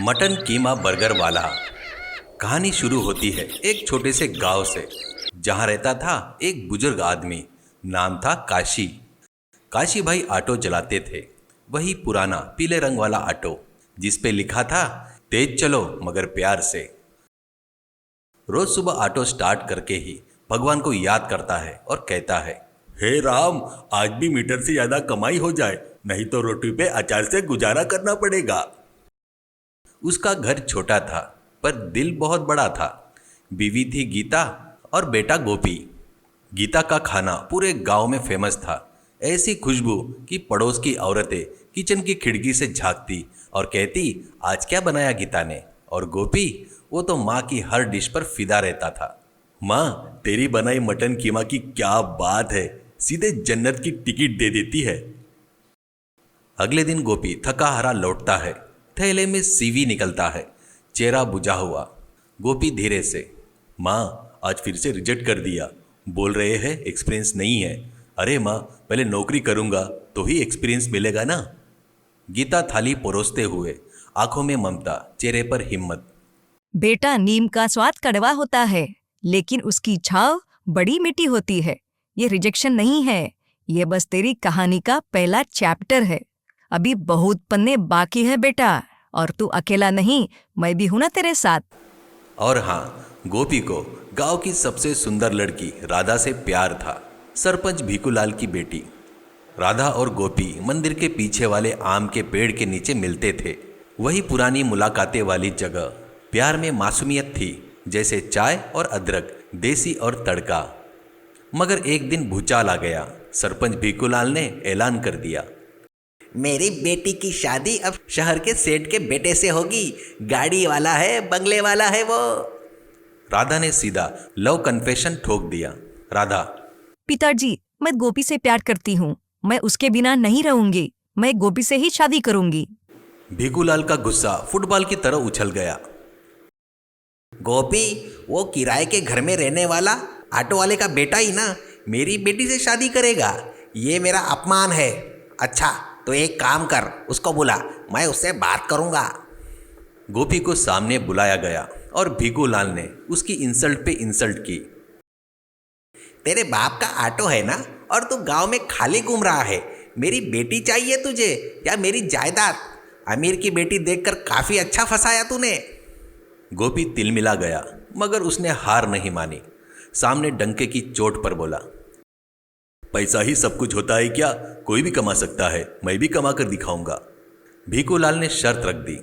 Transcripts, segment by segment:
Mutton कीमा burger वाला। कहानी शुरू होती है एक छोटे से गांव से, जहां रहता था एक बुजुर्ग आदमी। नाम था काशी। काशी भाई ऑटो चलाते थे, वही पुराना पीले रंग वाला ऑटो जिस पे लिखा था तेज चलो मगर प्यार से। रोज सुबह ऑटो स्टार्ट करके ही भगवान को याद करता है और कहता है, हे राम, आज भी मीटर से ज्यादा कमाई हो जाए, नहीं तो रोटी पे अचार से गुजारा करना पड़ेगा। उसका घर छोटा था पर दिल बहुत बड़ा था। बीवी थी गीता और बेटा गोपी। गीता का खाना पूरे गांव में फेमस था। ऐसी खुशबू कि पड़ोस की औरतें किचन की खिड़की से झांकती और कहती, आज क्या बनाया गीता ने। और गोपी, वो तो माँ की हर डिश पर फिदा रहता था। माँ, तेरी बनाई मटन कीमा की क्या बात है, सीधे जन्नत की टिकट दे देती है। अगले दिन गोपी थका हारा लौटता है, थैले में सीवी निकलता है, चेहरा बुझा हुआ। गोपी धीरे से, माँ आज फिर से रिजेक्ट कर दिया, बोल रहे हैं एक्सपीरियंस नहीं है। अरे माँ, पहले नौकरी करूँगा तो ही एक्सपीरियंस मिलेगा ना। गीता थाली परोसते हुए, आंखों में ममता, चेहरे पर हिम्मत। बेटा, नीम का स्वाद कड़वा होता है, लेकिन उसकी छाव बड़ी मीठी होती है। ये रिजेक्शन नहीं है, ये बस तेरी कहानी का पहला चैप्टर है। अभी बहुत पन्ने बाकी है बेटा, और तू अकेला नहीं, मैं भी हूं ना तेरे साथ। और हाँ, गोपी को गांव की सबसे सुंदर लड़की राधा से प्यार था, सरपंच भीकूलाल की बेटी। राधा और गोपी मंदिर के पीछे वाले आम के पेड़ के नीचे मिलते थे। वही पुरानी मुलाकातें वाली जगह। प्यार में मासूमियत थी, जैसे चाय और अदरक, देसी और तड़का। मगर एक दिन भूचाल आ गया। सरपंच भीकूलाल ने ऐलान कर दिया, मेरी बेटी की शादी अब शहर के सेठ के बेटे से होगी। गाड़ी वाला है, बंगले वाला है वो। राधा ने सीधा लव कन्फेशन ठोक दिया। राधा, पिताजी, मैं गोपी से प्यार करती हूँ, मैं उसके बिना नहीं रहूंगी, मैं गोपी से ही शादी करूंगी। भीकूलाल का गुस्सा फुटबॉल की तरह उछल गया। गोपी, वो किराए के घर में रहने वाला ऑटो वाले का बेटा ही ना मेरी बेटी से शादी करेगा। ये मेरा अपमान है। अच्छा, तो एक काम कर, उसको बुला, मैं उससे बात करूंगा। गोपी को सामने बुलाया गया और भीकूलाल ने उसकी इंसल्ट पे इंसल्ट की। तेरे बाप का ऑटो है ना, और तू गांव में खाली घूम रहा है। मेरी बेटी चाहिए तुझे या मेरी जायदाद? अमीर की बेटी देखकर काफी अच्छा फंसाया तूने। गोपी तिलमिला गया, मगर उसने हार नहीं मानी। सामने डंके की चोट पर बोला, पैसा ही सब कुछ होता है क्या? कोई भी कमा सकता है, मैं भी कमा कर दिखाऊंगा। भीकूलाल ने शर्त रख दी।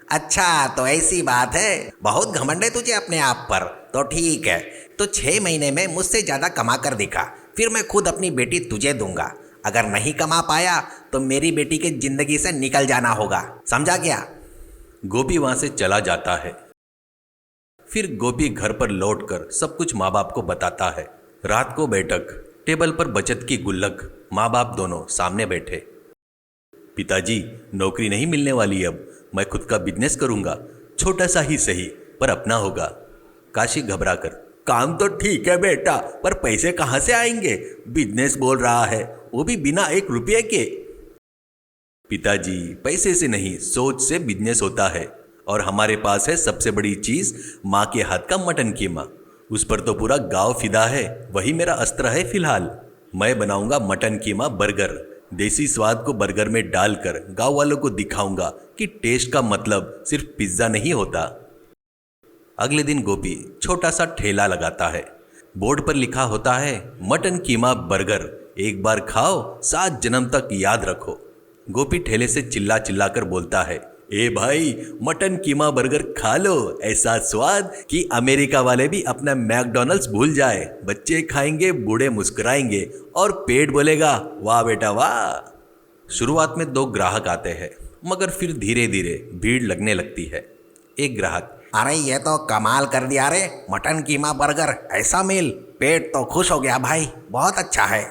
अच्छा, तो ऐसी बात है, बहुत घमंड है तुझे अपने आप पर। तो ठीक है, तो 6 महीने में मुझसे ज़्यादा कमा कर दिखा, फिर मैं खुद अपनी बेटी तुझे दूंगा। अगर नहीं कमा पाया तो मेरी बेटी की जिंदगी से निकल जाना होगा, समझा क्या? गोपी वहां से चला जाता है। फिर गोपी घर पर लौटकर सब कुछ माँ बाप को बताता है। रात को बैठक, टेबल पर बचत की गुल्लक, माँ बाप दोनों सामने बैठे। पिताजी, नौकरी नहीं मिलने वाली अब, मैं खुद का बिजनेस करूंगा, छोटा सा ही सही, पर अपना होगा। काशी घबरा कर, काम तो ठीक है बेटा, पर पैसे कहाँ से आएंगे? बिजनेस बोल रहा है, वो भी बिना 1 रुपये के। पिताजी, पैसे से नहीं, सोच से बिजनेस होता है, और हमारे पास है सबसे बड़ी चीज, माँ के हाथ का मटन कीमा। उस पर तो पूरा गांव फिदा है, वही मेरा अस्त्र है फिलहाल। मैं बनाऊंगा मटन कीमा बर्गर। देसी स्वाद को बर्गर में डालकर गांव वालों को दिखाऊंगा कि टेस्ट का मतलब सिर्फ पिज्जा नहीं होता। अगले दिन गोपी छोटा सा ठेला लगाता है। बोर्ड पर लिखा होता है, मटन कीमा बर्गर, एक बार खाओ 7 जन्म तक याद रखो। गोपी ठेले से चिल्ला चिल्ला कर बोलता है, ए भाई, मटन कीमा बर्गर खा लो, ऐसा स्वाद कि अमेरिका वाले भी अपना मैकडॉनल्ड्स भूल जाए। बच्चे खाएंगे, बूढ़े मुस्कुराएंगे और पेट बोलेगा, वाह बेटा वाह। शुरुआत में 2 ग्राहक आते हैं, मगर फिर धीरे धीरे भीड़ लगने लगती है। एक ग्राहक, अरे ये तो कमाल कर दिया रे, मटन कीमा बर्गर, ऐसा मील, पेट तो खुश हो गया भाई, बहुत अच्छा है।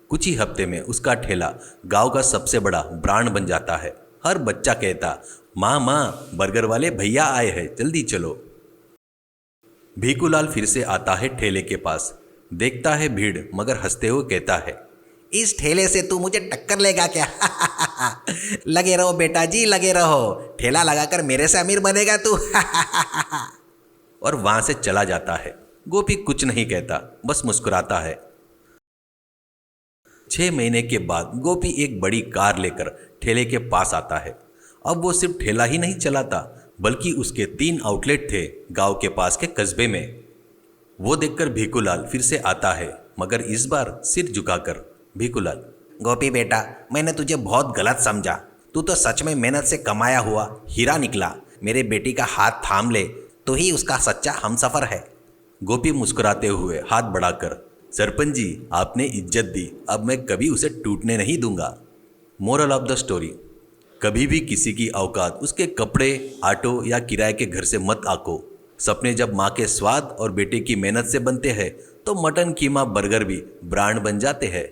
कुछ ही हफ्ते में उसका ठेला गांव का सबसे बड़ा ब्रांड बन जाता है। हर बच्चा कहता, माँ माँ, बर्गर वाले भैया आए हैं, जल्दी चलो। भीकूलाल फिर से आता है ठेले के पास, देखता है भीड़, मगर हंसते हुए कहता है, इस ठेले से तू मुझे टक्कर लेगा क्या? लगे रहो बेटा जी, लगे रहो, ठेला लगाकर मेरे से अमीर बनेगा तू। और वहां से चला जाता है। गोपी कुछ नहीं कहता, बस मुस्कुराता है। 6 महीने के बाद गोपी एक बड़ी कार लेकर ठेले के पास आता है। अब वो सिर्फ ठेला ही नहीं चलाता, बल्कि उसके 3 आउटलेट थे गांव के पास के कस्बे में। वो देखकर भीखूलाल फिर से आता है, मगर इस बार सिर झुकाकर। भीखूलाल, गोपी बेटा, मैंने तुझे बहुत गलत समझा। तू तो सच में मेहनत से कमाया हुआ हीरा निकला। मेरे बेटी का हाथ थाम ले, तू ही उसका सच्चा हमसफर है। गोपी मुस्कुराते हुए हाथ बढ़ाकर, सरपंच जी आपने इज्जत दी, अब मैं कभी उसे टूटने नहीं दूंगा। मोरल ऑफ द स्टोरी, कभी भी किसी की औकात उसके कपड़े, ऑटो या किराए के घर से मत आको। सपने जब माँ के स्वाद और बेटे की मेहनत से बनते हैं तो मटन कीमा बर्गर भी ब्रांड बन जाते हैं।